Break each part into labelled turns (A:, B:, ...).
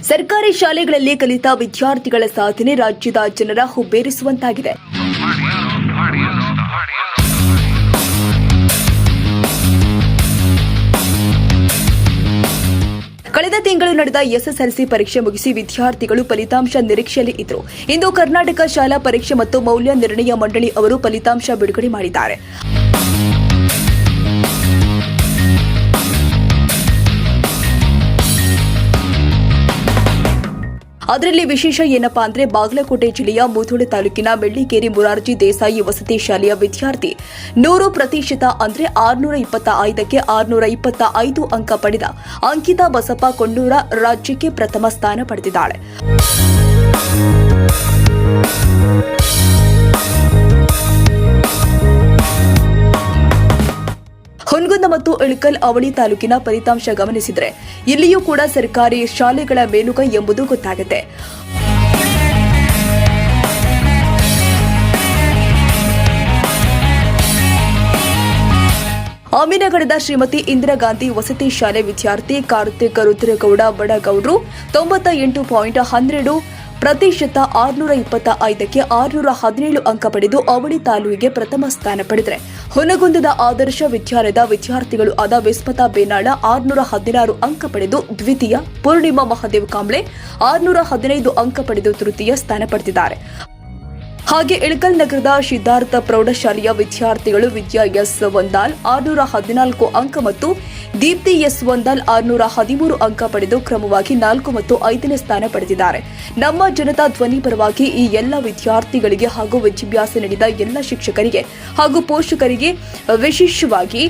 A: ಸರ್ಕಾರಿ ಶಾಲೆಗಳಲ್ಲಿ ಕಲಿತ ವಿದ್ಯಾರ್ಥಿಗಳ ಸಾಧನೆ ರಾಜ್ಯದ ಜನರ ಹುಬ್ಬೇರಿಸುವಂತಾಗಿದೆ. ಕಳೆದ ತಿಂಗಳು ನಡೆದ ಎಸ್ಎಸ್ಎಲ್ಸಿ ಪರೀಕ್ಷೆ ಮುಗಿಸಿ ವಿದ್ಯಾರ್ಥಿಗಳು ಫಲಿತಾಂಶ ನಿರೀಕ್ಷೆಯಲ್ಲಿ ಇದ್ದರು. ಇಂದು ಕರ್ನಾಟಕ ಶಾಲಾ ಪರೀಕ್ಷೆ ಮತ್ತು ಮೌಲ್ಯ ನಿರ್ಣಯ ಮಂಡಳಿ ಅವರು ಫಲಿತಾಂಶ ಬಿಡುಗಡೆ ಮಾಡಿದ್ದಾರೆ. ಅದರಲ್ಲಿ ವಿಶೇಷ ಏನಪ್ಪಾ ಅಂದ್ರೆ ಬಾಗಲಕೋಟೆ ಜಿಲ್ಲೆಯ ಮುಧೋಳ ತಾಲೂಕಿನ ಮೆಳ್ಳಿಗೇರಿ ಮೊರಾರ್ಜಿ ದೇಸಾಯಿ ವಸತಿ ಶಾಲೆಯ ವಿದ್ಯಾರ್ಥಿ 100% ಅಂದ್ರೆ 625ಕ್ಕೆ 625 ಅಂಕ ಪಡೆದ ಅಂಕಿತಾ ಬಸಪ್ಪ ಕೊಂಡೂರ ರಾಜ್ಯಕ್ಕೆ ಪ್ರಥಮ ಸ್ಥಾನ ಪಡೆದಿದ್ದಾಳೆ. ಹುನಗುಂದ ಮತ್ತು ಇಳಕಲ್ ಅವಳಿ ತಾಲೂಕಿನ ಫಲಿತಾಂಶ ಗಮನಿಸಿದರೆ ಇಲ್ಲಿಯೂ ಕೂಡ ಸರ್ಕಾರಿ ಶಾಲೆಗಳ ಮೇಲುಗೈ ಎಂಬುದು ಗೊತ್ತಾಗುತ್ತೆ. ಅಮೀನಗಡದ ಶ್ರೀಮತಿ ಇಂದಿರಾ ಗಾಂಧಿ ವಸತಿ ಶಾಲೆ ವಿದ್ಯಾರ್ಥಿ ಕಾರ್ತಿಕ್ ರುದ್ರಗೌಡ ಬಡಗೌಡ್ರು 98.12% 625ಕ್ಕೆ 617 ಅಂಕ ಪಡೆದು ಅವಳಿ ತಾಲೂಕಿಗೆ ಪ್ರಥಮ ಸ್ಥಾನ ಪಡೆದರೆ ಹುನಗುಂದದ ಆದರ್ಶ ವಿದ್ಯಾಲಯದ ವಿದ್ಯಾರ್ಥಿಗಳು ಆದ ವಿಸ್ಮತಾ ಬೇನಾಳ 616 ಅಂಕ ಪಡೆದು ದ್ವಿತೀಯ, ಪೂರ್ಣಿಮಾ ಮಹಾದೇವ್ ಕಾಂಬ್ಳೆ 615 ಅಂಕ ಪಡೆದು ತೃತೀಯ ಸ್ಥಾನ ಪಡೆದಿದ್ದಾರೆ. ಹಾಗೆ ಇಳಕಲ್ ನಗರದ ಸಿದ್ಧಾರ್ಥ ಪ್ರೌಢಶಾಲೆಯ ವಿದ್ಯಾರ್ಥಿಗಳು ವಿದ್ಯಾ ಎಸ್ ವಂದಾಲ್ 614 ಅಂಕ ಮತ್ತು ದೀಪ್ತಿ ಎಸ್ ವಂದಾಲ್ 613 ಅಂಕ ಪಡೆದು ಕ್ರಮವಾಗಿ 4 ಮತ್ತು 5ನೇ ಸ್ಥಾನ ಪಡೆದಿದ್ದಾರೆ. ನಮ್ಮ ಜನತಾ ಧ್ವನಿ ಪರವಾಗಿ ಈ ಎಲ್ಲ ವಿದ್ಯಾರ್ಥಿಗಳಿಗೆ ಹಾಗೂ ವಿದ್ಯಾಭ್ಯಾಸ ನೀಡಿದ ಎಲ್ಲ ಶಿಕ್ಷಕರಿಗೆ ಹಾಗೂ ಪೋಷಕರಿಗೆ ವಿಶೇಷವಾಗಿ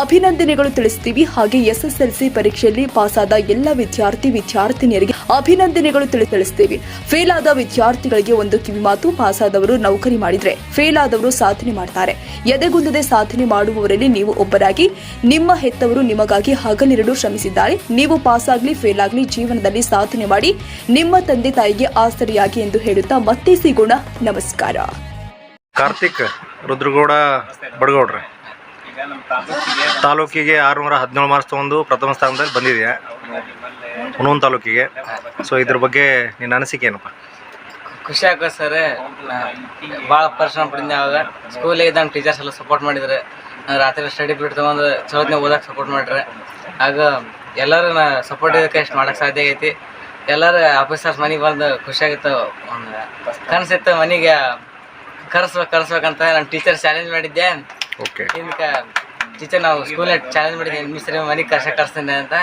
A: ಅಭಿನಂದನೆಗಳು ತಿಳಿಸುತ್ತೀವಿ. ಹಾಗೆ ಎಸ್ಎಸ್ಎಲ್ಸಿ ಪರೀಕ್ಷೆಯಲ್ಲಿ ಪಾಸಾದ ಎಲ್ಲ ವಿದ್ಯಾರ್ಥಿನಿಯರಿಗೆ ಅಭಿನಂದನೆಗಳು ತಿಳಿಸುತ್ತೀವಿ. ಫೇಲ್ ಆದ ವಿದ್ಯಾರ್ಥಿಗಳಿಗೆ ಒಂದು ಕಿವಿಮಾತು, ಪಾಸಾದವರು ನೌಕರಿ ಮಾಡಿದ್ರೆ ಫೇಲ್ ಆದವರು ಸಾಧನೆ ಮಾಡ್ತಾರೆ. ಎದೆಗುಂದದೆ ಸಾಧನೆ ಮಾಡುವವರಲ್ಲಿ ನೀವು ಒಬ್ಬರಾಗಿ ನಿಮ್ಮ ಹೆತ್ತವರು ನಿಮಗಾಗಿ ಹಗಲಿರುಳು ಶ್ರಮಿಸಿದ್ದಾರೆ. ನೀವು ಪಾಸ್ ಆಗಲಿ ಫೇಲ್ ಆಗಲಿ ಜೀವನದಲ್ಲಿ ಸಾಧನೆ ಮಾಡಿ ನಿಮ್ಮ ತಂದೆ ತಾಯಿಗೆ ಆಸರಿಯಾಗಿ ಎಂದು ಹೇಳುತ್ತಾ ಮತ್ತೆ ಸಿಗೋಣ. ನಮಸ್ಕಾರ.
B: ಕಾರ್ತಿಕ್ ರುದ್ರಗೌಡ ಬಡಗೌಡ್ರೆ ತಾಲೂಕಿಗೆ 617 ಮಾರ್ಕ್ಸ್ ತಗೊಂಡು ಪ್ರಥಮ ಸ್ಥಾನದಲ್ಲಿ ಬಂದಿದೆಯಾ ಹುನಗುಂದ ತಾಲೂಕಿಗೆ. ಸೊ ಇದ್ರ ಬಗ್ಗೆ ನಿನ್ನ ಅನಿಸಿಕೆ ಏನಪ್ಪ?
C: ಖುಷಿ ಆಗ ಸರ್, ಭಾಳ ಪರಿಶ್ರಮ ಪಡಿದ್ದೆ. ಅವಾಗ ಸ್ಕೂಲಿಗೆ ಇದ್ದಂಗೆ ಟೀಚರ್ಸ್ ಎಲ್ಲ ಸಪೋರ್ಟ್ ಮಾಡಿದ್ರೆ, ರಾತ್ರಿ ಸ್ಟಡಿ ಪೀರಿಯಡ್ ತೊಗೊಂಡು ಚಲೋತ್ನಾಗ ಓದಕ್ಕೆ ಸಪೋರ್ಟ್ ಮಾಡ್ರೆ. ಆಗ ಎಲ್ಲರೂ ಸಪೋರ್ಟ್ ಇದಕ್ಕೆ ಎಷ್ಟು ಮಾಡೋಕ್ಕೆ ಸಾಧ್ಯ ಆಗೈತಿ. ಎಲ್ಲರೂ ಆಫೀಸರ್ಸ್ ಮನೆಗೆ ಬಂದು ಖುಷಿಯಾಗಿತ್ತು. ಕನಸಿತ್ತು ಮನೆಗೆ ಕರೆಸ್ಬೇಕಂತ ನಾನು ಟೀಚರ್ ಚಾಲೆಂಜ್ ಮಾಡಿದ್ದೆ.
B: ಓಕೆ,
C: ಇದಕ್ಕೆ ಟೀಚರ್ ನಾವು ಸ್ಕೂಲಲ್ಲಿ ಚಾಲೆಂಜ್ ಮಾಡಿದ್ದೆ, ಮಿಸ್ರಿ ಮನೆಗೆ ಕರ್ಸ್ತೇನೆ ಅಂತ.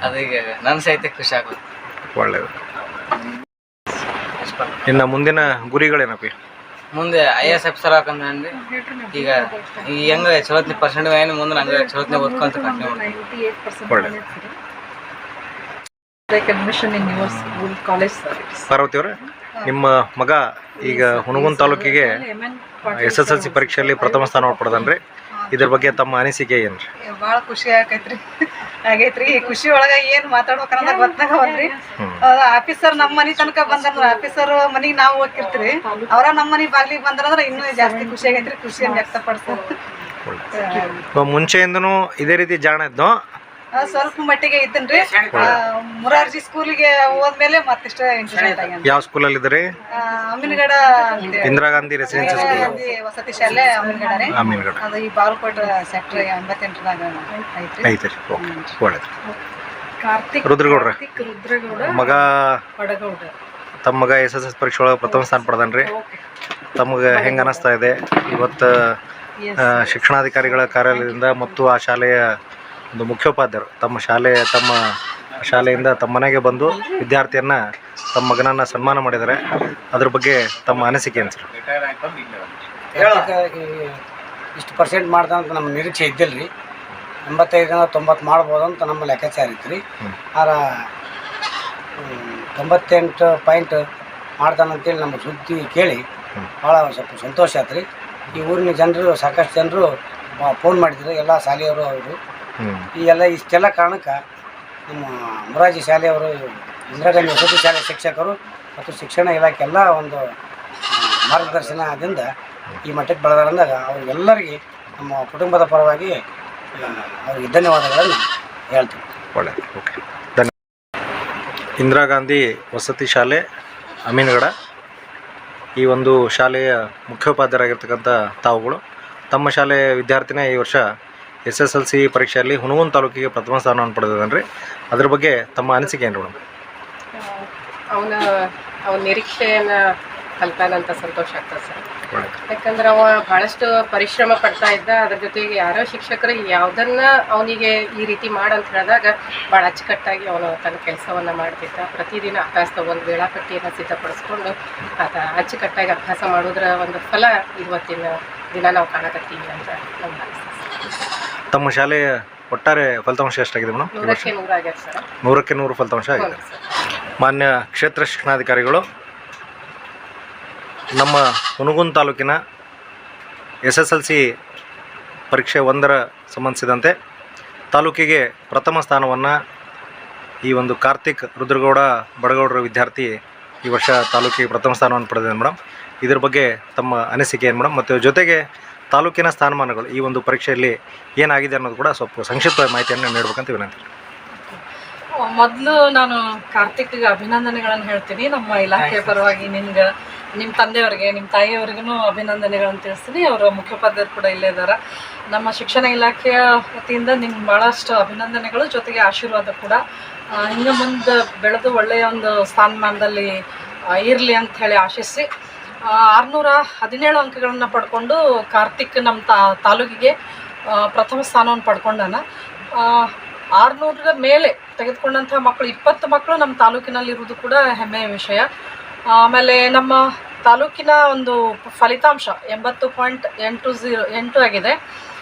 C: ಅದೀಗ ನನ್ನ ಸಹಿತ ಖುಷಿ ಆಗೋದು.
B: ಒಳ್ಳೆಯದು. ಇನ್ನು ಮುಂದಿನ ಗುರಿಗಳೇನಪ್ಪಿ?
C: ಮುಂದೆ IAS ಆಫೀಸರ್ ಹಾಕಂದ್ರೆ ಈಗ ಹೆಂಗೆ ಚಲೋತ್ನೇ ಪರ್ಸೆಂಟ್ ಏನು ಮುಂದೆ ನಂಗೆ ಚಲೋತ್ನೇ ಓದ್ಕೊಂತ ಕಂಟಿನ್ಯೂ ಮಾಡ್ತೀನಿ.
B: ಪಾರ್ವತಿ ಅವರೇ, ನಿಮ್ಮ ಮಗ ಈಗ ಹುನಗುಂದ ತಾಲೂಕಿಗೆ SSLC ಪರೀಕ್ಷೆಯಲ್ಲಿ ಪ್ರಥಮ ಸ್ಥಾನ ಪಡೆದನ್ರಿ. ಇದ್ರ ಬಗ್ಗೆ ತಮ್ಮ ಅನಿಸಿಕೆ ಏನ್ರಿ?
D: ಭಾಳ ಖುಷಿ ಆಗೈತ್ರಿ. ಖುಷಿ ಒಳಗ ಏನ್ ಮಾತಾಡ್ಬೇಕನ್ನೋದ ಗೊತ್ತಾಗವಲ್ರಿ. ಆಫೀಸರ್ ನಮ್ಮ ಮನಿ ತನಕ ಬಂದ್ರ, ಆಫೀಸರ್ ಮನಿಗೆ ನಾವು ಹೋಗಿರ್ತೀರಿ, ಅವ್ರ ನಮ್ಮ ಮನಿ ಬಾಗ್ಲಿಗೆ ಬಂದ್ರಂದ್ರ ಇನ್ನೂ ಜಾಸ್ತಿ ಖುಷಿ ಆಗೈತ್ರಿ. ಖುಷಿಯನ್ನು ವ್ಯಕ್ತಪಡಿಸ್ತಾರೆ.
B: ಮುಂಚೆಯಿಂದನೂ ಇದೇ ರೀತಿ ಜಾಣ ಇದ್ದು
D: ಸ್ವಲ್ಪ ಮಟ್ಟಿಗೆ ಇದ್ದನ್ರಿ. ಮೊರಾರ್ಜಿ ಸ್ಕೂಲಿಗೆ ಹೋದ್ಮೇಲೆ ಮತ್ತಿಷ್ಟ ಇಂಟ್ರೆಸ್ಟ್ ಆಗ್ಯಾನ.
B: ಯಾವ ಸ್ಕೂಲಲ್ಲಿ ಇದ್ರಿ?
D: ಅಮೀನಗಡ
B: ಇಂದಿರಾ ಗಾಂಧಿ ರೆಸಿಡೆನ್ಸಿ ಸ್ಕೂಲ್
D: ವಸತಿ ಶಾಲೆ ಅಮೀನಗಡ ರೀ.
B: ಅಮೀನಗಡ
D: ಅದು ಈ ಬಾಗಲಕೋಟೆ ಸೆಕ್ಟರ್ 88ದಾಗ ಐತ್ರಿ.
B: ಒಳ್ಳೆಯದು.
D: ಕಾರ್ತಿಕ್
B: ರುದ್ರಗೌಡ್ರ ಮಗ
D: ಬಡಗೌಡ
B: ತಮ್ಮ ಮಗ SSLC ಪರೀಕ್ಷೆ ಒಳಗೆ ಪ್ರಥಮ ಸ್ಥಾನ ಪಡೆದನ್ರಿ. ತಮಗೆ ಹೆಂಗೆ ಅನಿಸ್ತಾ ಇದೆ ಇವತ್ತು? ಶಿಕ್ಷಣಾಧಿಕಾರಿಗಳ ಕಾರ್ಯಾಲಯದಿಂದ ಮತ್ತು ಆ ಶಾಲೆಯ ಒಂದು ಮುಖ್ಯೋಪಾಧ್ಯಾಯರು ತಮ್ಮ ಶಾಲೆಯಿಂದ ತಮ್ಮ ಮನೆಗೆ ಬಂದು ವಿದ್ಯಾರ್ಥಿಯನ್ನು ತಮ್ಮ ಮಗನನ್ನು ಸನ್ಮಾನ ಮಾಡಿದ್ದಾರೆ. ಅದ್ರ ಬಗ್ಗೆ ತಮ್ಮ ಅನಿಸಿಕೆ ಏನು ಸರ್?
E: ಇಷ್ಟು ಪರ್ಸೆಂಟ್ ಮಾಡ್ದಂತ ನಮ್ಮ ನಿರೀಕ್ಷೆ ಇದ್ದಿಲ್ಲ ರೀ. 85-90 ಮಾಡ್ಬೋದು ಅಂತ ನಮ್ಮ ಲೆಕ್ಕಾಚಾರ ಇತ್ತು ರೀ. ಆದ್ರೆ 98 ಪಾಯಿಂಟ್ ಮಾಡ್ತಾನಂತೇಳಿ ನಮ್ಮ ಸುದ್ದಿ ಕೇಳಿ ಭಾಳ ಸ್ವಲ್ಪ ಸಂತೋಷ ಆಯ್ತು ರೀ. ಈ ಊರಿನ ಜನರು ಸಾಕಷ್ಟು ಜನರು ಫೋನ್ ಮಾಡಿದ್ರು, ಎಲ್ಲ ಶಾಲೆಯವರು ಅವರು. ಇಷ್ಟೆಲ್ಲ ಕಾರಣಕ್ಕೆ ನಮ್ಮ ಮೊರಾರ್ಜಿ ಶಾಲೆಯವರು, ಇಂದಿರಾ ಗಾಂಧಿ ವಸತಿ ಶಾಲೆ ಶಿಕ್ಷಕರು ಮತ್ತು ಶಿಕ್ಷಣ ಇಲಾಖೆ ಎಲ್ಲ ಒಂದು ಮಾರ್ಗದರ್ಶನದಿಂದ ಈ ಮಟ್ಟಕ್ಕೆ ಬೆಳೆದಾರಂದಾಗ ಅವ್ರಿಗೆಲ್ಲರಿಗೆ ನಮ್ಮ ಕುಟುಂಬದ ಪರವಾಗಿ ಅವ್ರಿಗೆ ಧನ್ಯವಾದಗಳನ್ನು ಹೇಳ್ತೀವಿ.
B: ಒಳ್ಳೆಯದು. ಓಕೆ. ಇಂದಿರಾ ಗಾಂಧಿ ವಸತಿ ಶಾಲೆ ಅಮೀನ್ಗಡ. ಈ ಒಂದು ಶಾಲೆಯ ಮುಖ್ಯೋಪಾಧ್ಯಾಯರಾಗಿರ್ತಕ್ಕಂಥ ತಾವುಗಳು ತಮ್ಮ ಶಾಲೆಯ ವಿದ್ಯಾರ್ಥಿನೇ ಈ ವರ್ಷ SSLC ಪರೀಕ್ಷೆಯಲ್ಲಿ ಹುನಗುಂದ ತಾಲೂಕಿಗೆ ಪ್ರಥಮ ಸ್ಥಾನವನ್ನು ಪಡೆದಿದ್ದಾನೆ ರೀ. ಅದ್ರ ಬಗ್ಗೆ ತಮ್ಮ ಅನಿಸಿಕೆ ಏನು ಮೇಡಮ್?
F: ಅವನ ನಿರೀಕ್ಷೆಯನ್ನು ಕಲ್ತಾನಂತ ಸಂತೋಷ ಆಗ್ತದೆ ಸರ್. ಯಾಕಂದ್ರೆ ಅವ ಭಾಳಷ್ಟು ಪರಿಶ್ರಮ ಪಡ್ತಾ ಇದ್ದ. ಅದ್ರ ಜೊತೆಗೆ ಯಾರೋ ಶಿಕ್ಷಕರು ಯಾವುದನ್ನ ಅವನಿಗೆ ಈ ರೀತಿ ಮಾಡಂತ ಹೇಳಿದಾಗ ಭಾಳ ಅಚ್ಚುಕಟ್ಟಾಗಿ ಅವನು ತನ್ನ ಕೆಲಸವನ್ನು ಮಾಡ್ತಿದ್ದ. ಪ್ರತಿದಿನ ಅಭ್ಯಾಸದ ಒಂದು ವೇಳಾಪಟ್ಟಿಯನ್ನು ಸಿದ್ಧಪಡಿಸ್ಕೊಂಡು ಅಚ್ಚುಕಟ್ಟಾಗಿ ಅಭ್ಯಾಸ ಮಾಡೋದ್ರ ಒಂದು ಫಲ ಇವತ್ತಿನ ದಿನ ನಾವು ಕಾಣಕತ್ತೀವಿ ಅಂತ ನಮ್ಗೆ ಅನಿಸ್ತದೆ.
B: ತಮ್ಮ ಶಾಲೆಯ ಒಟ್ಟಾರೆ ಫಲಿತಾಂಶ ಎಷ್ಟಾಗಿದೆ ಮೇಡಮ್?
F: 100ಕ್ಕೆ 100 ಆಗ್ಯದ ಸರ್.
B: 100ಕ್ಕೆ 100 ಫಲಿತಾಂಶ ಆಗಿದೆ. ಮಾನ್ಯ ಕ್ಷೇತ್ರ ಶಿಕ್ಷಣಾಧಿಕಾರಿಗಳು ನಮ್ಮ ಹುನಗುಂದ ತಾಲೂಕಿನ SSLC ಪರೀಕ್ಷೆ 1ರ ಸಂಬಂಧಿಸಿದಂತೆ ತಾಲೂಕಿಗೆ ಪ್ರಥಮ ಸ್ಥಾನವನ್ನು ಈ ಒಂದು ಕಾರ್ತಿಕ್ ರುದ್ರಗೌಡ ಬಡಗೌಡರ ವಿದ್ಯಾರ್ಥಿ ಈ ವರ್ಷ ತಾಲೂಕಿಗೆ ಪ್ರಥಮ ಸ್ಥಾನವನ್ನು ಪಡೆದಿದೆ ಮೇಡಮ್. ಇದ್ರ ಬಗ್ಗೆ ತಮ್ಮ ಅನಿಸಿಕೆ ಏನು ಮೇಡಮ್? ಮತ್ತು ಜೊತೆಗೆ ತಾಲೂಕಿನ ಸ್ಥಾನಮಾನಗಳು ಈ ಒಂದು ಪರೀಕ್ಷೆಯಲ್ಲಿ ಏನಾಗಿದೆ ಅನ್ನೋದು ಕೂಡ ಸ್ವಲ್ಪ ಸಂಕ್ಷಿಪ್ತ ಮಾಹಿತಿಯನ್ನು ನೀಡಬೇಕಂತ ವಿನಂತಿ.
G: ಮೊದಲು ನಾನು ಕಾರ್ತಿಕ್ಗೆ ಅಭಿನಂದನೆಗಳನ್ನು ಹೇಳ್ತೀನಿ. ನಮ್ಮ ಇಲಾಖೆಯ ಪರವಾಗಿ ನಿಮ್ಮ ತಂದೆಯವರಿಗೆ, ನಿಮ್ಮ ತಾಯಿಯವರಿಗೂ ಅಭಿನಂದನೆಗಳನ್ನು ತಿಳಿಸ್ತೀನಿ. ಅವರ ಮುಖ್ಯೋಪಾಧ್ಯಾಯರು ಕೂಡ ಇಲ್ಲೇ ಇದ್ದಾರೆ. ನಮ್ಮ ಶಿಕ್ಷಣ ಇಲಾಖೆಯ ವತಿಯಿಂದ ನಿಮ್ಗೆ ಭಾಳಷ್ಟು ಅಭಿನಂದನೆಗಳು, ಜೊತೆಗೆ ಆಶೀರ್ವಾದ ಕೂಡ. ಹಿಂಗೆ ಮುಂದೆ ಬೆಳೆದು ಒಳ್ಳೆಯ ಒಂದು ಸ್ಥಾನಮಾನದಲ್ಲಿ ಇರಲಿ ಅಂತ ಹೇಳಿ ಆಶಿಸಿ 617 ಅಂಕಗಳನ್ನು ಪಡ್ಕೊಂಡು ಕಾರ್ತಿಕ್ ನಮ್ಮ ತಾಲೂಕಿಗೆ ಪ್ರಥಮ ಸ್ಥಾನವನ್ನು ಪಡ್ಕೊಂಡಾನ. 600ರ ಮೇಲೆ ತೆಗೆದುಕೊಂಡಂಥ ಮಕ್ಕಳು 20 ಮಕ್ಕಳು ನಮ್ಮ ತಾಲೂಕಿನಲ್ಲಿರುವುದು ಕೂಡ ಹೆಮ್ಮೆಯ ವಿಷಯ. ಆಮೇಲೆ ನಮ್ಮ ತಾಲೂಕಿನ ಒಂದು ಫಲಿತಾಂಶ 80.808 ಆಗಿದೆ.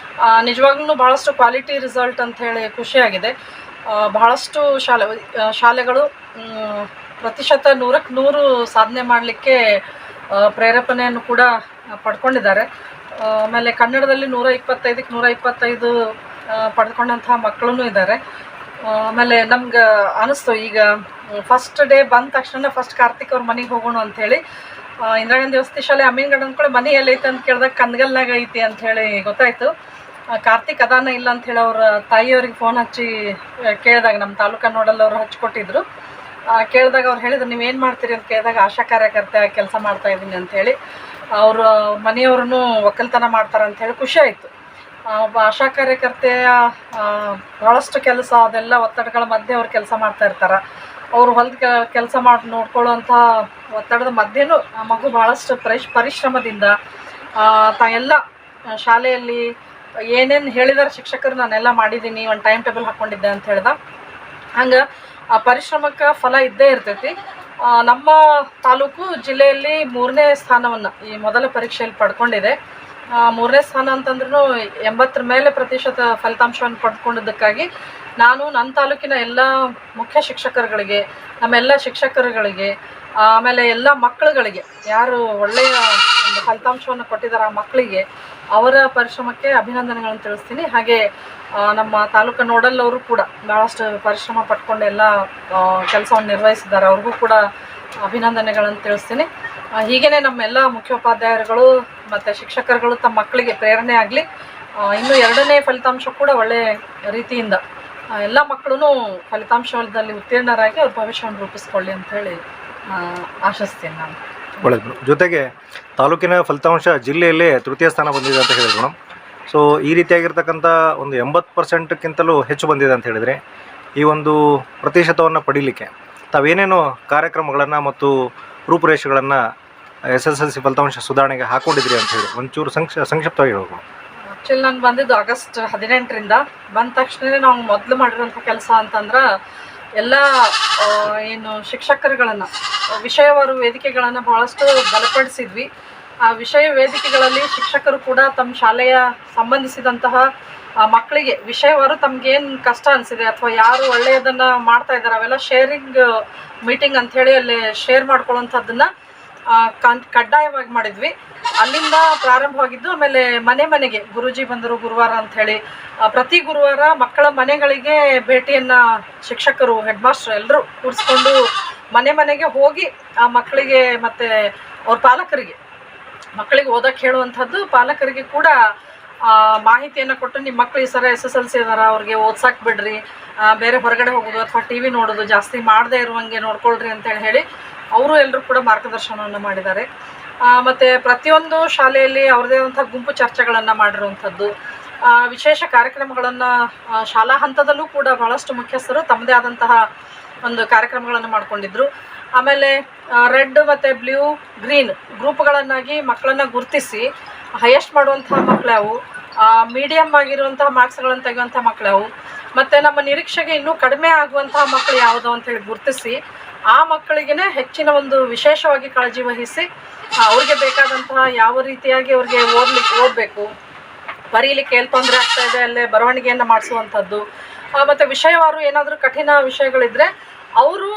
G: ನಿಜವಾಗ್ಲೂ ಭಾಳಷ್ಟು ಕ್ವಾಲಿಟಿ ರಿಸಲ್ಟ್ ಅಂತ ಹೇಳಿ ಖುಷಿಯಾಗಿದೆ. ಬಹಳಷ್ಟು ಶಾಲೆಗಳು ಪ್ರತಿಶತ 100ಕ್ಕೆ 100 ಸಾಧನೆ ಮಾಡಲಿಕ್ಕೆ ಪ್ರೇರೇಪಣೆಯನ್ನು ಕೂಡ ಪಡ್ಕೊಂಡಿದ್ದಾರೆ. ಆಮೇಲೆ ಕನ್ನಡದಲ್ಲಿ 125ಕ್ಕೆ 125 ಪಡ್ಕೊಂಡಂಥ ಮಕ್ಕಳೂ ಇದ್ದಾರೆ. ಆಮೇಲೆ ನಮ್ಗೆ ಅನಿಸ್ತು, ಈಗ ಫಸ್ಟ್ ಡೇ ಬಂದ ತಕ್ಷಣ ಫಸ್ಟ್ ಕಾರ್ತಿಕ್ ಅವ್ರ ಮನೆಗೆ ಹೋಗೋಣ ಅಂಥೇಳಿ. ಇಂದಿರಾ ಗಾಂಧಿ ವಸತಿ ಶಾಲೆ ಅಮೀನ್ಗಡ ಅಂದ್ಕೊಳ್ಳಿ ಮನೆ ಎಲ್ಲೈತೆ ಅಂತ ಕೇಳಿದಾಗ ಕನ್ಗಲ್ನಾಗ ಐತಿ ಅಂಥೇಳಿ ಗೊತ್ತಾಯಿತು. ಕಾರ್ತಿಕ್ ಅದಾನ ಇಲ್ಲ ಅಂಥೇಳಿ ಅವ್ರ ತಾಯಿಯವ್ರಿಗೆ ಫೋನ್ ಹಚ್ಚಿ ಕೇಳಿದಾಗ ನಮ್ಮ ತಾಲೂಕಾ ನೋಡಲ್ ಅವರು ಹಚ್ಕೊಟ್ಟಿದ್ರು. ಕೇಳಿದಾಗ ಅವ್ರು ಹೇಳಿದ್ರು, ನೀವೇನು ಮಾಡ್ತೀರಿ ಅಂತ ಕೇಳಿದಾಗ ಆಶಾ ಕಾರ್ಯಕರ್ತೆ ಕೆಲಸ ಮಾಡ್ತಾಯಿದ್ದೀನಿ ಅಂಥೇಳಿ. ಅವ್ರ ಮನೆಯವ್ರೂ ಒಕ್ಕಲ್ತನ ಮಾಡ್ತಾರೆ ಅಂಥೇಳಿ ಖುಷಿ ಆಯಿತು. ಒಬ್ಬ ಆಶಾ ಕಾರ್ಯಕರ್ತೆಯ ಭಾಳಷ್ಟು ಕೆಲಸ, ಅದೆಲ್ಲ ಒತ್ತಡಗಳ ಮಧ್ಯೆ ಅವ್ರು ಕೆಲಸ ಮಾಡ್ತಾ ಇರ್ತಾರೆ. ಅವರು ಹೊಲದ ಕೆಲಸ ಮಾಡಿ ನೋಡ್ಕೊಳ್ಳೋವಂಥ ಒತ್ತಡದ ಮಧ್ಯೆನೂ ಆ ಮಗು ಭಾಳಷ್ಟು ಪರಿಶ್ರಮದಿಂದ ಎಲ್ಲ ಶಾಲೆಯಲ್ಲಿ ಏನೇನು ಹೇಳಿದಾರೆ ಶಿಕ್ಷಕರು ನಾನೆಲ್ಲ ಮಾಡಿದ್ದೀನಿ, ಒಂದು ಟೈಮ್ ಟೇಬಲ್ ಹಾಕ್ಕೊಂಡಿದ್ದೆ ಅಂತ ಹೇಳ್ದ. ಹಂಗೆ ಆ ಪರಿಶ್ರಮಕ್ಕೆ ಫಲ ಇದ್ದೇ ಇರ್ತೈತಿ. ನಮ್ಮ ತಾಲೂಕು ಜಿಲ್ಲೆಯಲ್ಲಿ 3ನೇ ಸ್ಥಾನವನ್ನು ಈ ಮೊದಲ ಪರೀಕ್ಷೆಯಲ್ಲಿ ಪಡ್ಕೊಂಡಿದೆ. 3ನೇ ಸ್ಥಾನ ಅಂತಂದ್ರೂ 80 ಮೇಲೆ ಪ್ರತಿಶತ ಫಲಿತಾಂಶವನ್ನು ಪಡ್ಕೊಂಡಿದ್ದಕ್ಕಾಗಿ ನಾನು ನನ್ನ ತಾಲೂಕಿನ ಎಲ್ಲ ಮುಖ್ಯ ಶಿಕ್ಷಕರುಗಳಿಗೆ, ನಮ್ಮೆಲ್ಲ ಶಿಕ್ಷಕರುಗಳಿಗೆ, ಆಮೇಲೆ ಎಲ್ಲ ಮಕ್ಕಳುಗಳಿಗೆ ಯಾರು ಒಳ್ಳೆಯ ಒಂದು ಫಲಿತಾಂಶವನ್ನು ಕೊಟ್ಟಿದ್ದಾರೆ ಆ ಮಕ್ಕಳಿಗೆ ಅವರ ಪರಿಶ್ರಮಕ್ಕೆ ಅಭಿನಂದನೆಗಳನ್ನು ತಿಳಿಸ್ತೀನಿ. ಹಾಗೆ ನಮ್ಮ ತಾಲೂಕು ನೋಡಲ್ ಅವರು ಕೂಡ ಭಾಳಷ್ಟು ಪರಿಶ್ರಮ ಪಟ್ಕೊಂಡು ಎಲ್ಲ ಕೆಲಸವನ್ನು ನಿರ್ವಹಿಸಿದ್ದಾರೆ, ಅವ್ರಿಗೂ ಕೂಡ ಅಭಿನಂದನೆಗಳನ್ನು ತಿಳಿಸ್ತೀನಿ. ಹೀಗೇ ನಮ್ಮೆಲ್ಲ ಮುಖ್ಯೋಪಾಧ್ಯಾಯರುಗಳು ಮತ್ತು ಶಿಕ್ಷಕರುಗಳು ತಮ್ಮ ಮಕ್ಕಳಿಗೆ ಪ್ರೇರಣೆ ಆಗಲಿ. ಇನ್ನು 2ನೇ ಫಲಿತಾಂಶ ಕೂಡ ಒಳ್ಳೆಯ ರೀತಿಯಿಂದ ಎಲ್ಲ ಮಕ್ಕಳು ಫಲಿತಾಂಶದಲ್ಲಿ ಉತ್ತೀರ್ಣರಾಗಿ ಅವ್ರ ಭವಿಷ್ಯವನ್ನು ರೂಪಿಸ್ಕೊಳ್ಳಿ ಅಂಥೇಳಿ ಆಶಿಸ್ತೀನಿ ನಾನು.
B: ಒಳ್ಳೆಯದು. ಜೊತೆಗೆ ತಾಲೂಕಿನ ಫಲಿತಾಂಶ ಜಿಲ್ಲೆಯಲ್ಲೇ ತೃತೀಯ ಸ್ಥಾನ ಬಂದಿದೆ ಅಂತ ಹೇಳಿದ್ರು ಮೇಡಮ್. ಸೊ ಈ ರೀತಿಯಾಗಿರ್ತಕ್ಕಂಥ ಒಂದು 80%ಕ್ಕಿಂತಲೂ ಹೆಚ್ಚು ಬಂದಿದೆ ಅಂತ ಹೇಳಿದರೆ, ಈ ಒಂದು ಪ್ರತಿಶತವನ್ನು ಪಡೀಲಿಕ್ಕೆ ತಾವೇನೇನು ಕಾರ್ಯಕ್ರಮಗಳನ್ನು ಮತ್ತು ರೂಪುರೇಷೆಗಳನ್ನು SSLC ಫಲಿತಾಂಶ ಸುಧಾರಣೆಗೆ ಹಾಕ್ಕೊಂಡಿದ್ರಿ ಅಂತ ಹೇಳಿ ಒಂಚೂರು ಸಂಕ್ಷಿಪ್ತವಾಗಿ ಹೇಳ್ಬೋದು.
G: ಆ್ಯಕ್ಚುಲಿ ನಾನು ಬಂದಿದ್ದು ಆಗಸ್ಟ್ 18ರಿಂದ. ಬಂದ ತಕ್ಷಣ ನಾವು ಮೊದಲು ಮಾಡಿರೋಂಥ ಕೆಲಸ ಅಂತಂದ್ರೆ ಎಲ್ಲ ಏನು ಶಿಕ್ಷಕರುಗಳನ್ನು ವಿಷಯವಾರು ವೇದಿಕೆಗಳನ್ನು ಭಾಳಷ್ಟು ಬಲಪಡಿಸಿದ್ವಿ. ಆ ವಿಷಯ ವೇದಿಕೆಗಳಲ್ಲಿ ಶಿಕ್ಷಕರು ಕೂಡ ತಮ್ಮ ಶಾಲೆಯ ಸಂಬಂಧಿಸಿದಂತಹ ಮಕ್ಕಳಿಗೆ ವಿಷಯವಾರು ತಮಗೇನು ಕಷ್ಟ ಅನಿಸಿದೆ ಅಥವಾ ಯಾರು ಒಳ್ಳೆಯದನ್ನು ಮಾಡ್ತಾ ಇದ್ದಾರೆ ಅವೆಲ್ಲ ಶೇರಿಂಗ್ ಮೀಟಿಂಗ್ ಅಂಥೇಳಿ ಅಲ್ಲಿ ಶೇರ್ ಮಾಡ್ಕೊಳ್ಳೋಂಥದ್ದನ್ನು ಕಡ್ಡಾಯವಾಗಿ ಮಾಡಿದ್ವಿ. ಅಲ್ಲಿಂದ ಪ್ರಾರಂಭವಾಗಿದ್ದು. ಆಮೇಲೆ ಮನೆಗೆ ಗುರೂಜಿ ಬಂದರು ಗುರುವಾರ ಅಂಥೇಳಿ ಪ್ರತಿ ಗುರುವಾರ ಮಕ್ಕಳ ಮನೆಗಳಿಗೆ ಭೇಟಿಯನ್ನು ಶಿಕ್ಷಕರು, ಹೆಡ್ ಮಾಸ್ಟರ್ ಎಲ್ಲರೂ ಕೂರಿಸ್ಕೊಂಡು ಮನೆಗೆ ಹೋಗಿ ಆ ಮಕ್ಕಳಿಗೆ ಮತ್ತು ಅವ್ರ ಪಾಲಕರಿಗೆ, ಮಕ್ಕಳಿಗೆ ಓದಕ್ಕೆ ಹೇಳುವಂಥದ್ದು, ಪಾಲಕರಿಗೆ ಕೂಡ ಮಾಹಿತಿಯನ್ನು ಕೊಟ್ಟು ನಿಮ್ಮ ಮಕ್ಕಳು ಈ ಸರ SSLC ಇದಾರ, ಅವ್ರಿಗೆ ಓದ್ಸಕ್ಕೆ ಬಿಡ್ರಿ, ಬೇರೆ ಹೊರಗಡೆ ಹೋಗೋದು ಅಥವಾ TV ನೋಡೋದು ಜಾಸ್ತಿ ಮಾಡದೇ ಇರುವಂಗೆ ನೋಡ್ಕೊಳ್ರಿ ಅಂತೇಳಿ ಹೇಳಿ ಅವರು ಎಲ್ಲರೂ ಕೂಡ ಮಾರ್ಗದರ್ಶನವನ್ನು ಮಾಡಿದ್ದಾರೆ. ಮತ್ತು ಪ್ರತಿಯೊಂದು ಶಾಲೆಯಲ್ಲಿ ಅವ್ರದ್ದೇ ಆದಂಥ ಗುಂಪು ಚರ್ಚೆಗಳನ್ನು ಮಾಡಿರುವಂಥದ್ದು, ವಿಶೇಷ ಕಾರ್ಯಕ್ರಮಗಳನ್ನು ಶಾಲಾ ಹಂತದಲ್ಲೂ ಕೂಡ ಬಹಳಷ್ಟು ಮುಖ್ಯಸ್ಥರು ತಮ್ಮದೇ ಆದಂತಹ ಒಂದು ಕಾರ್ಯಕ್ರಮಗಳನ್ನು ಮಾಡಿಕೊಂಡಿದ್ರು. ಆಮೇಲೆ ರೆಡ್ ಮತ್ತು ಬ್ಲೂ ಗ್ರೀನ್ ಗ್ರೂಪ್ಗಳನ್ನಾಗಿ ಮಕ್ಕಳನ್ನು ಗುರುತಿಸಿ ಹೈಯೆಸ್ಟ್ ಮಾಡುವಂಥ ಮಕ್ಕಳು ಯಾವು, ಮೀಡಿಯಮ್ ಆಗಿರುವಂತಹ ಮಾರ್ಕ್ಸ್ಗಳನ್ನು ತೆಗೆಯುವಂಥ ಮಕ್ಕಳು ಯಾವು, ಮತ್ತು ನಮ್ಮ ನಿರೀಕ್ಷೆಗೆ ಇನ್ನೂ ಕಡಿಮೆ ಆಗುವಂತಹ ಮಕ್ಕಳು ಯಾವುದು ಅಂತೇಳಿ ಗುರುತಿಸಿ ಆ ಮಕ್ಕಳಿಗೆ ಹೆಚ್ಚಿನ ಒಂದು ವಿಶೇಷವಾಗಿ ಕಾಳಜಿ ವಹಿಸಿ ಅವ್ರಿಗೆ ಬೇಕಾದಂತಹ ಯಾವ ರೀತಿಯಾಗಿ ಅವ್ರಿಗೆ ಓದಬೇಕು, ಬರೀಲಿಕ್ಕೆ ಎಲ್ಲಿ ತೊಂದರೆ ಆಗ್ತಾ ಇದೆ ಅಲ್ಲೇ ಬರವಣಿಗೆಯನ್ನು ಮಾಡಿಸುವಂಥದ್ದು. ಮತ್ತು ವಿಷಯವಾರು ಏನಾದರೂ ಕಠಿಣ ವಿಷಯಗಳಿದ್ದರೆ ಅವರು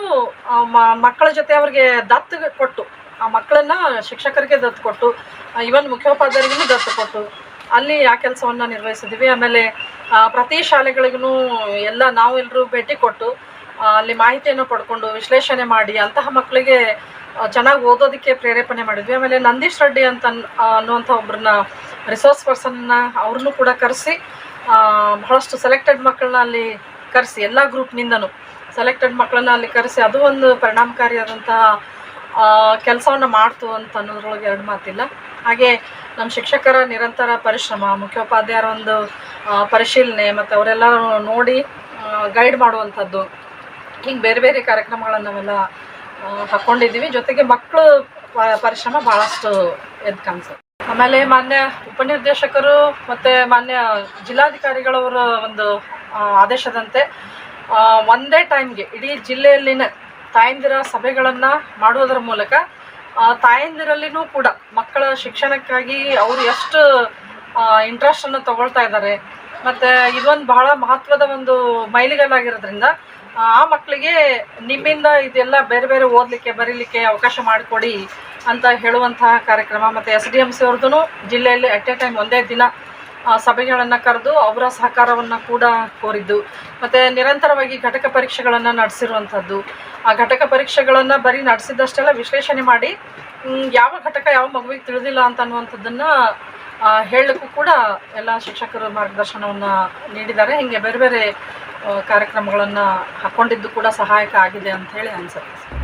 G: ಮಕ್ಕಳ ಜೊತೆ ಅವ್ರಿಗೆ ದತ್ತು ಕೊಟ್ಟು, ಆ ಮಕ್ಕಳನ್ನ ಶಿಕ್ಷಕರಿಗೆ ದತ್ತು ಕೊಟ್ಟು, ಇವನ್ ಮುಖ್ಯೋಪಾಧ್ಯಾಯರಿಗೂ ದತ್ತು ಕೊಟ್ಟು ಅಲ್ಲಿ ಆ ಕೆಲಸವನ್ನು ನಿರ್ವಹಿಸಿದ್ವಿ. ಆಮೇಲೆ ಪ್ರತಿ ಶಾಲೆಗಳಿಗೂ ನಾವೆಲ್ಲರೂ ಭೇಟಿ ಕೊಟ್ಟು ಅಲ್ಲಿ ಮಾಹಿತಿಯನ್ನು ಪಡ್ಕೊಂಡು ವಿಶ್ಲೇಷಣೆ ಮಾಡಿ ಅಂತಹ ಮಕ್ಕಳಿಗೆ ಚೆನ್ನಾಗಿ ಓದೋದಕ್ಕೆ ಪ್ರೇರೇಪಣೆ ಮಾಡಿದ್ವಿ. ಆಮೇಲೆ ನಂದೀಶ್ ರೆಡ್ಡಿ ಅನ್ನುವಂಥ ಒಬ್ಬರನ್ನ ರಿಸೋರ್ಸ್ ಪರ್ಸನ್ನ ಅವ್ರನ್ನೂ ಕೂಡ ಕರೆಸಿ ಬಹಳಷ್ಟು ಸೆಲೆಕ್ಟೆಡ್ ಮಕ್ಕಳನ್ನ ಅಲ್ಲಿ ಕರೆಸಿ ಎಲ್ಲ ಗ್ರೂಪ್ನಿಂದನೂ ಸೆಲೆಕ್ಟೆಡ್ ಮಕ್ಕಳನ್ನ ಅಲ್ಲಿ ಕರೆಸಿ ಅದು ಒಂದು ಪರಿಣಾಮಕಾರಿಯಾದಂತಹ ಕೆಲಸವನ್ನು ಮಾಡ್ತು ಅಂತ ಅನ್ನೋದ್ರೊಳಗೆ ಎರಡು ಮಾತಿಲ್ಲ. ಹಾಗೆ ನಮ್ಮ ಶಿಕ್ಷಕರ ನಿರಂತರ ಪರಿಶ್ರಮ, ಮುಖ್ಯೋಪಾಧ್ಯಾಯರ ಒಂದು ಪರಿಶೀಲನೆ ಮತ್ತು ಅವರೆಲ್ಲ ನೋಡಿ ಗೈಡ್ ಮಾಡುವಂಥದ್ದು, ಹಿಂಗೆ ಬೇರೆ ಬೇರೆ ಕಾರ್ಯಕ್ರಮಗಳನ್ನು ನಾವೆಲ್ಲ ಹಾಕ್ಕೊಂಡಿದ್ದೀವಿ. ಜೊತೆಗೆ ಮಕ್ಕಳು ಪರಿಶ್ರಮ ಭಾಳಷ್ಟು ಎದ್ದು ಕಾಣಿಸುತ್ತೆ. ಆಮೇಲೆ ಮಾನ್ಯ ಉಪನಿರ್ದೇಶಕರು ಮತ್ತು ಮಾನ್ಯ ಜಿಲ್ಲಾಧಿಕಾರಿಗಳವರ ಒಂದು ಆದೇಶದಂತೆ ಒಂದೇ ಟೈಮ್ಗೆ ಇಡೀ ಜಿಲ್ಲೆಯಲ್ಲಿನ ತಾಯಂದಿರ ಸಭೆಗಳನ್ನು ಮಾಡುವುದರ ಮೂಲಕ ತಾಯಂದಿರಲ್ಲಿನೂ ಕೂಡ ಮಕ್ಕಳ ಶಿಕ್ಷಣಕ್ಕಾಗಿ ಅವರು ಎಷ್ಟು ಇಂಟ್ರೆಸ್ಟನ್ನು ತಗೊಳ್ತಾ ಇದ್ದಾರೆ, ಮತ್ತು ಇದೊಂದು ಬಹಳ ಮಹತ್ವದ ಒಂದು ಮೈಲಿಗಲ್ಲಾಗಿರೋದ್ರಿಂದ ಆ ಮಕ್ಕಳಿಗೆ ನಿಮ್ಮಿಂದ ಇದೆಲ್ಲ ಬೇರೆ ಬೇರೆ ಓದಲಿಕ್ಕೆ ಬರೀಲಿಕ್ಕೆ ಅವಕಾಶ ಮಾಡಿಕೊಡಿ ಅಂತ ಹೇಳುವಂತಹ ಕಾರ್ಯಕ್ರಮ. ಮತ್ತು SDMC ಅವ್ರದ್ದು ಜಿಲ್ಲೆಯಲ್ಲಿ ಅಟ್ ಎ ಟೈಮ್ ಒಂದೇ ದಿನ ಸಭೆಗಳನ್ನು ಕರೆದು ಅವರ ಸಹಕಾರವನ್ನು ಕೂಡ ಕೋರಿದ್ದು, ಮತ್ತು ನಿರಂತರವಾಗಿ ಘಟಕ ಪರೀಕ್ಷೆಗಳನ್ನು ನಡೆಸಿರುವಂಥದ್ದು. ಆ ಘಟಕ ಪರೀಕ್ಷೆಗಳನ್ನು ಬರೀ ನಡೆಸಿದಷ್ಟೆಲ್ಲ ವಿಶ್ಲೇಷಣೆ ಮಾಡಿ ಯಾವ ಘಟಕ ಯಾವ ಮಗುವಿಗೆ ತಿಳಿದಿಲ್ಲ ಅಂತ ಅನ್ನುವಂಥದ್ದನ್ನು ಹೇಳಲಿಕ್ಕೂ ಕೂಡ ಎಲ್ಲ ಶಿಕ್ಷಕರು ಮಾರ್ಗದರ್ಶನವನ್ನು ನೀಡಿದ್ದಾರೆ. ಹೀಗೆ ಬೇರೆ ಬೇರೆ ಕಾರ್ಯಕ್ರಮಗಳನ್ನು ಹಾಕ್ಕೊಂಡಿದ್ದು ಕೂಡ ಸಹಾಯಕ ಆಗಿದೆ ಅಂತ ಹೇಳಿ ಅನಿಸುತ್ತೆ.